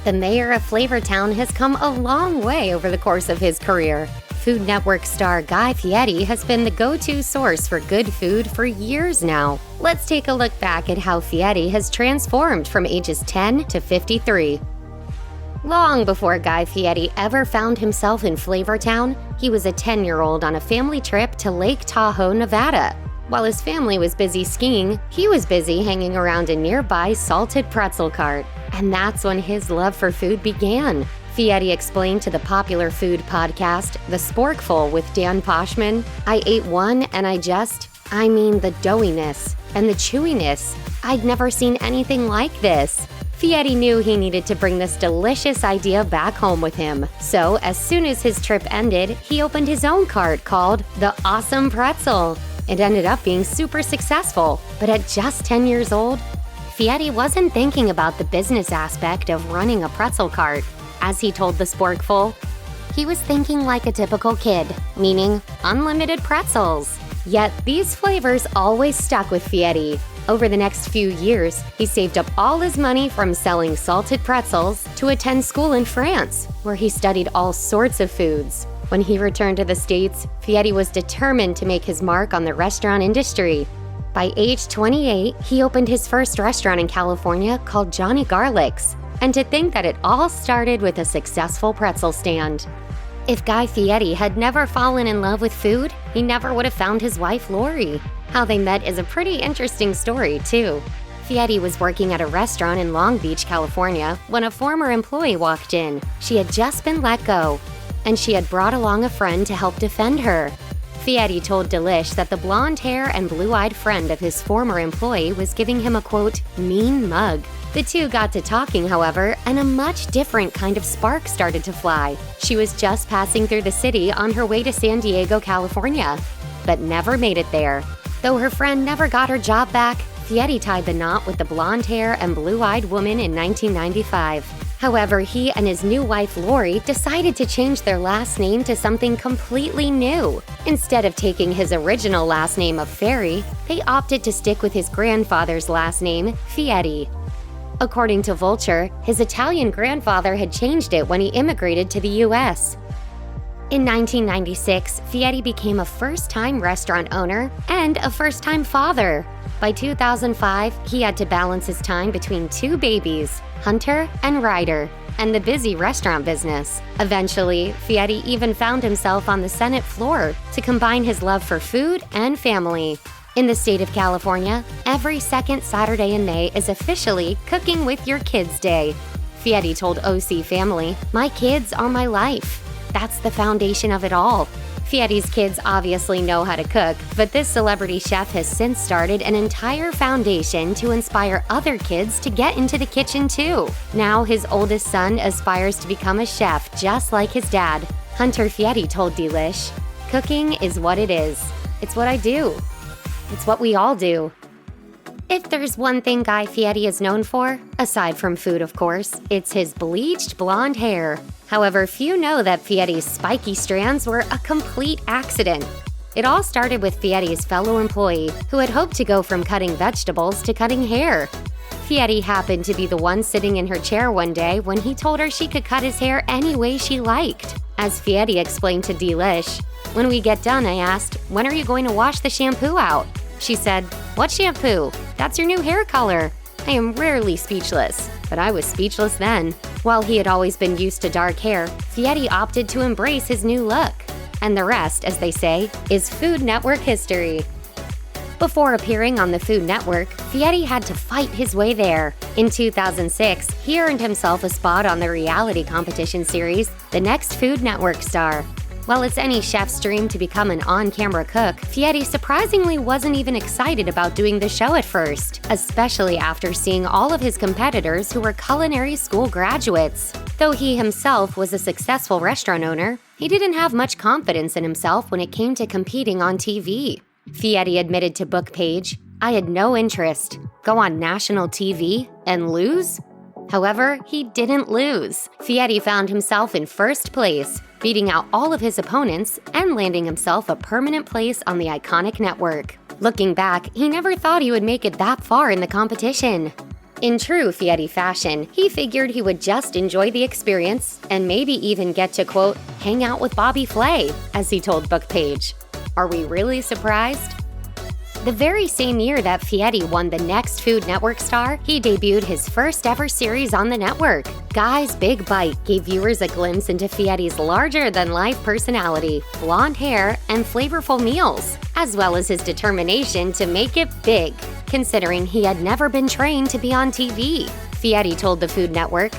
The mayor of Flavortown has come a long way over the course of his career. Food Network star Guy Fieri has been the go-to source for good food for years now. Let's take a look back at how Fieri has transformed from ages 10 to 53. Long before Guy Fieri ever found himself in Flavortown, he was a 10-year-old on a family trip to Lake Tahoe, Nevada. While his family was busy skiing, he was busy hanging around a nearby salted pretzel cart. And that's when his love for food began. Fieri explained to the popular food podcast, The Sporkful with Dan Poshman, "I ate one and I mean the doughiness and the chewiness. I'd never seen anything like this." Fieri knew he needed to bring this delicious idea back home with him. So as soon as his trip ended, he opened his own cart called The Awesome Pretzel. It ended up being super successful, but at just 10 years old, Fieri wasn't thinking about the business aspect of running a pretzel cart. As he told The Sporkful, he was thinking like a typical kid, meaning unlimited pretzels. Yet these flavors always stuck with Fieri. Over the next few years, he saved up all his money from selling salted pretzels to attend school in France, where he studied all sorts of foods. When he returned to the States, Fieri was determined to make his mark on the restaurant industry. By age 28, he opened his first restaurant in California called Johnny Garlic's. And to think that it all started with a successful pretzel stand. If Guy Fieri had never fallen in love with food, he never would have found his wife, Lori. How they met is a pretty interesting story, too. Fieri was working at a restaurant in Long Beach, California, when a former employee walked in. She had just been let go, and she had brought along a friend to help defend her. Fieri told Delish that the blonde hair and blue-eyed friend of his former employee was giving him a, quote, mean mug. The two got to talking, however, and a much different kind of spark started to fly. She was just passing through the city on her way to San Diego, California, but never made it there. Though her friend never got her job back, Fieri tied the knot with the blonde hair and blue-eyed woman in 1995. However, he and his new wife, Lori, decided to change their last name to something completely new. Instead of taking his original last name of Fieri, they opted to stick with his grandfather's last name, Fieri. According to Vulture, his Italian grandfather had changed it when he immigrated to the U.S. In 1996, Fieri became a first-time restaurant owner and a first-time father. By 2005, he had to balance his time between two babies, Hunter and Ryder, and the busy restaurant business. Eventually, Fieri even found himself on the Senate floor to combine his love for food and family. In the state of California, every second Saturday in May is officially Cooking with Your Kids Day. Fieri told OC Family, "My kids are my life. That's the foundation of it all." Fieri's kids obviously know how to cook, but this celebrity chef has since started an entire foundation to inspire other kids to get into the kitchen too. Now his oldest son aspires to become a chef just like his dad. Hunter Fieri told Delish, "Cooking is what it is. It's what I do. It's what we all do." If there's one thing Guy Fieri is known for, aside from food of course, it's his bleached blonde hair. However, few know that Fieri's spiky strands were a complete accident. It all started with Fieri's fellow employee, who had hoped to go from cutting vegetables to cutting hair. Fieri happened to be the one sitting in her chair one day when he told her she could cut his hair any way she liked. As Fieri explained to Delish, "When we get done, I asked, 'When are you going to wash the shampoo out?' She said, 'What shampoo? That's your new hair color.' I am rarely speechless, but I was speechless then." While he had always been used to dark hair, Fieri opted to embrace his new look. And the rest, as they say, is Food Network history. Before appearing on the Food Network, Fieri had to fight his way there. In 2006, he earned himself a spot on the reality competition series, The Next Food Network Star. While it's any chef's dream to become an on-camera cook, Fieri surprisingly wasn't even excited about doing the show at first, especially after seeing all of his competitors who were culinary school graduates. Though he himself was a successful restaurant owner, he didn't have much confidence in himself when it came to competing on TV. Fieri admitted to Bookpage, "I had no interest. Go on national TV and lose?" However, he didn't lose. Fieri found himself in first place, beating out all of his opponents and landing himself a permanent place on the iconic network. Looking back, he never thought he would make it that far in the competition. In true Fieri fashion, he figured he would just enjoy the experience and maybe even get to, quote, hang out with Bobby Flay, as he told Bookpage. Are we really surprised? The very same year that Fieri won the next Food Network star, he debuted his first ever series on the network. Guy's Big Bite gave viewers a glimpse into Fieri's larger-than-life personality, blonde hair, and flavorful meals, as well as his determination to make it big, considering he had never been trained to be on TV. Fieri told the Food Network,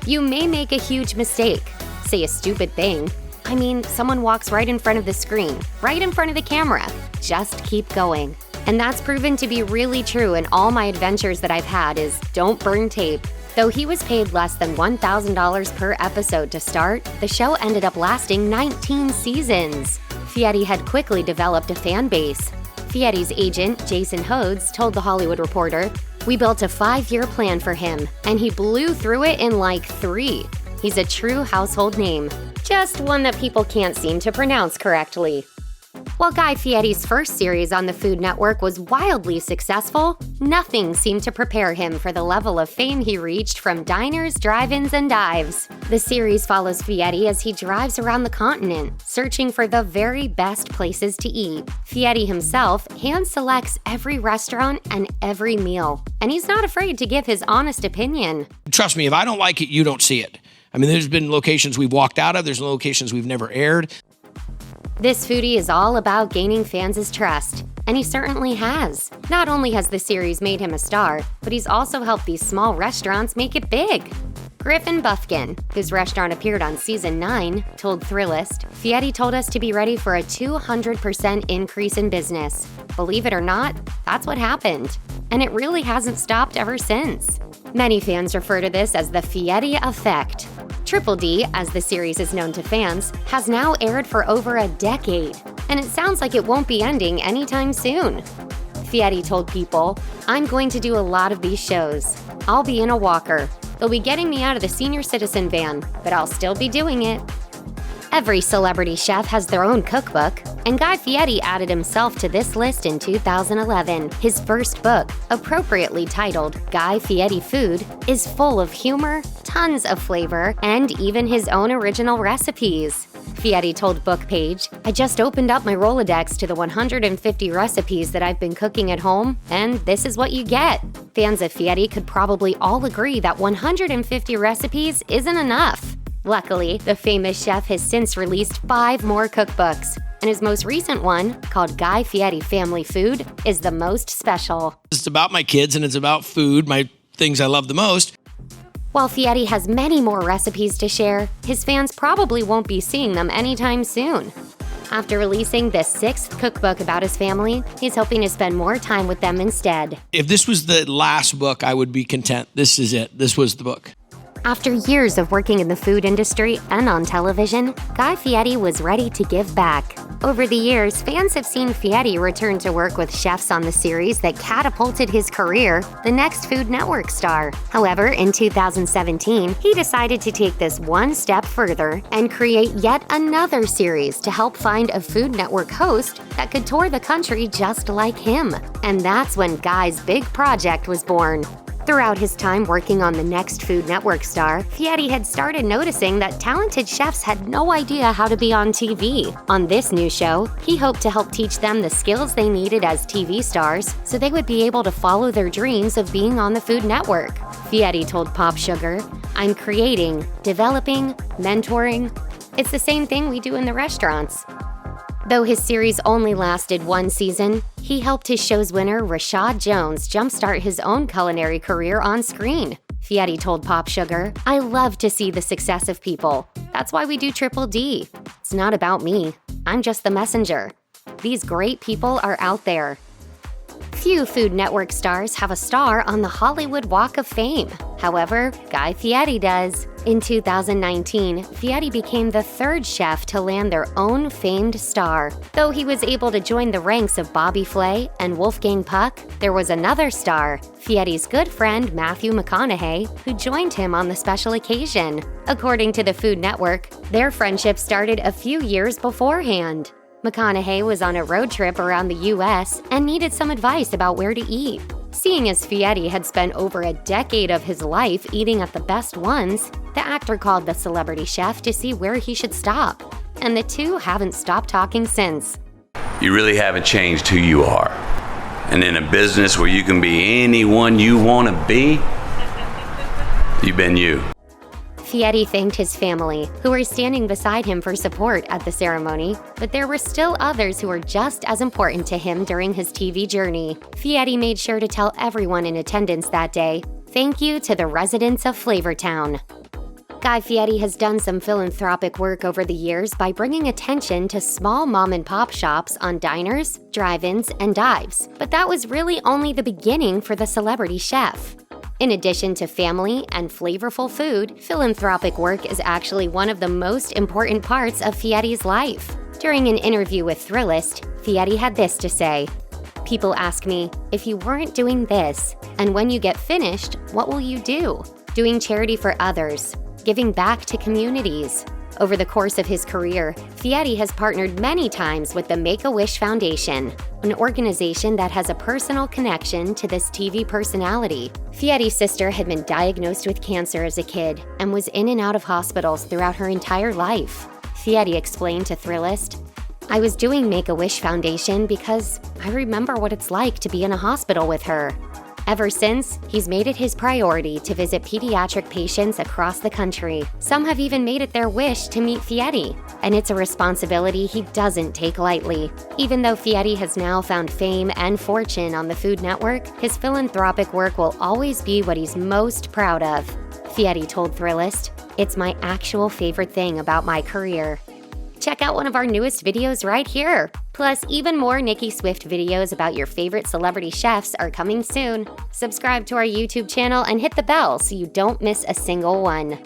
"You may make a huge mistake, say a stupid thing. I mean, someone walks right in front of the screen, right in front of the camera. Just keep going." And that's proven to be really true in all my adventures that I've had is don't burn tape. Though he was paid less than $1,000 per episode to start, the show ended up lasting 19 seasons. Fieri had quickly developed a fan base. Fieri's agent, Jason Hodes, told The Hollywood Reporter, "We built a 5-year plan for him, and he blew through it in like 3. He's a true household name. Just one that people can't seem to pronounce correctly." While Guy Fieri's first series on the Food Network was wildly successful, nothing seemed to prepare him for the level of fame he reached from diners, drive-ins, and dives. The series follows Fieri as he drives around the continent, searching for the very best places to eat. Fieri himself hand-selects every restaurant and every meal, and he's not afraid to give his honest opinion. Trust me, if I don't like it, you don't see it. I mean, there's been locations we've walked out of, there's locations we've never aired. This foodie is all about gaining fans' trust, and he certainly has. Not only has the series made him a star, but he's also helped these small restaurants make it big. Griffin Buffkin, whose restaurant appeared on Season 9, told Thrillist, "Fieri told us to be ready for a 200% increase in business. Believe it or not, that's what happened. And it really hasn't stopped ever since." Many fans refer to this as the Fieri effect. Triple D, as the series is known to fans, has now aired for over a decade, and it sounds like it won't be ending anytime soon. Fieri told People, "I'm going to do a lot of these shows. I'll be in a walker. They'll be getting me out of the senior citizen van, but I'll still be doing it." Every celebrity chef has their own cookbook, and Guy Fieri added himself to this list in 2011. His first book, appropriately titled Guy Fieri Food, is full of humor, tons of flavor, and even his own original recipes. Fieri told Bookpage, "I just opened up my Rolodex to the 150 recipes that I've been cooking at home, and this is what you get." Fans of Fieri could probably all agree that 150 recipes isn't enough. Luckily, the famous chef has since released 5 more cookbooks, and his most recent one, called Guy Fieri Family Food, is the most special. It's about my kids and it's about food, my things I love the most. While Fieri has many more recipes to share, his fans probably won't be seeing them anytime soon. After releasing the 6th cookbook about his family, he's hoping to spend more time with them instead. If this was the last book, I would be content. This is it. This was the book. After years of working in the food industry and on television, Guy Fieri was ready to give back. Over the years, fans have seen Fieri return to work with chefs on the series that catapulted his career, the next Food Network star. However, in 2017, he decided to take this one step further and create yet another series to help find a Food Network host that could tour the country just like him. And that's when Guy's big project was born. Throughout his time working on the next Food Network star, Fieri had started noticing that talented chefs had no idea how to be on TV. On this new show, he hoped to help teach them the skills they needed as TV stars so they would be able to follow their dreams of being on the Food Network. Fieri told Pop Sugar, "I'm creating, developing, mentoring. It's the same thing we do in the restaurants." Though his series only lasted 1 season, he helped his show's winner, Rashad Jones, jumpstart his own culinary career on screen. Fieri told Pop Sugar, "I love to see the success of people. That's why we do Triple D. It's not about me. I'm just the messenger. These great people are out there." Few Food Network stars have a star on the Hollywood Walk of Fame. However, Guy Fieri does. In 2019, Fieri became the 3rd chef to land their own famed star. Though he was able to join the ranks of Bobby Flay and Wolfgang Puck, there was another star, Fieri's good friend Matthew McConaughey, who joined him on the special occasion. According to the Food Network, their friendship started a few years beforehand. McConaughey was on a road trip around the U.S. and needed some advice about where to eat. Seeing as Fieri had spent over a decade of his life eating at the best ones, the actor called the celebrity chef to see where he should stop. And the two haven't stopped talking since. You really haven't changed who you are. And in a business where you can be anyone you want to be, you've been you. Fieri thanked his family, who were standing beside him for support at the ceremony, but there were still others who were just as important to him during his TV journey. Fieri made sure to tell everyone in attendance that day, "Thank you to the residents of Flavortown." Guy Fieri has done some philanthropic work over the years by bringing attention to small mom-and-pop shops on diners, drive-ins, and dives. But that was really only the beginning for the celebrity chef. In addition to family and flavorful food, philanthropic work is actually one of the most important parts of Fieri's life. During an interview with Thrillist, Fieri had this to say, "People ask me, if you weren't doing this, and when you get finished, what will you do? Doing charity for others, giving back to communities." Over the course of his career, Fieri has partnered many times with the Make-A-Wish Foundation, an organization that has a personal connection to this TV personality. Fieri's sister had been diagnosed with cancer as a kid and was in and out of hospitals throughout her entire life. Fieri explained to Thrillist, "I was doing Make-A-Wish Foundation because I remember what it's like to be in a hospital with her." Ever since, he's made it his priority to visit pediatric patients across the country. Some have even made it their wish to meet Fieri, and it's a responsibility he doesn't take lightly. Even though Fieri has now found fame and fortune on the Food Network, his philanthropic work will always be what he's most proud of. Fieri told Thrillist, "It's my actual favorite thing about my career." Check out one of our newest videos right here. Plus, even more Nicki Swift videos about your favorite celebrity chefs are coming soon. Subscribe to our YouTube channel and hit the bell so you don't miss a single one.